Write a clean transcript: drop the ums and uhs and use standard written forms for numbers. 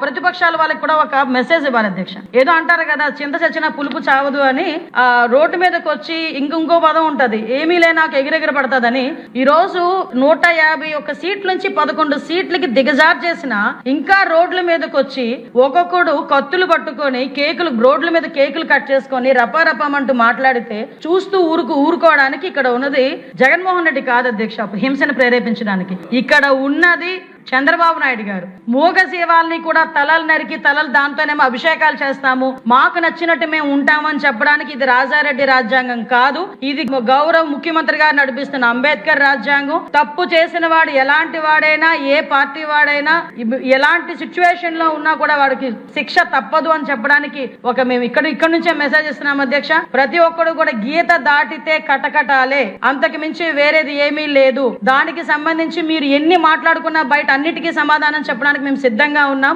ప్రతిపక్షాల వాళ్ళకి కూడా ఒక మెసేజ్ ఇవ్వాలి అధ్యక్ష. ఏదో అంటారు కదా, చింత చచ్చిన పులుపు చావదు అని. రోడ్డు మీదకి వచ్చి ఇంకో పదం ఉంటది, ఏమీ లే నాకు ఎగిరెగిరి పడుతుందని. ఈ రోజు 151 సీట్ల నుంచి 11 సీట్లకి దిగజారు చేసిన ఇంకా రోడ్ల మీదకి వచ్చి ఒక్కొక్కడు కత్తులు పట్టుకొని రోడ్ల మీద కేకులు కట్ చేసుకొని రపారపమంటూ మాట్లాడితే చూస్తూ ఊరుకోవడానికి ఇక్కడ ఉన్నది జగన్మోహన్ రెడ్డి కాదు అధ్యక్ష, హింసను ప్రేరేపించడానికి. ఇక్కడ ఉన్నది చంద్రబాబు నాయుడు గారు. మూగ జీవాల్ని కూడా తలలు నరికి దాంతోనేమో అభిషేకాలు చేస్తాము, మాకు నచ్చినట్టు మేము ఉంటామని చెప్పడానికి ఇది రాజారెడ్డి రాజ్యాంగం కాదు, ఇది గౌరవ ముఖ్యమంత్రి గారు నడిపిస్తున్న అంబేద్కర్ రాజ్యాంగం. తప్పు చేసిన వాడు ఎలాంటి వాడైనా, ఏ పార్టీ వాడైనా, ఎలాంటి సిచ్యువేషన్ లో ఉన్నా కూడా వాడికి శిక్ష తప్పదు అని చెప్పడానికి మేము ఇక్కడ నుంచే మెసేజ్ ఇస్తున్నాం అధ్యక్ష. ప్రతి ఒక్కరు కూడా గీత దాటితే కటకటాలే, అంతకు మించి వేరేది ఏమీ లేదు. దానికి సంబంధించి మీరు ఎన్ని మాట్లాడుకున్నా బయట అన్నిటికీ సమాధానం చెప్పడానికి మేము సిద్ధంగా ఉన్నాం.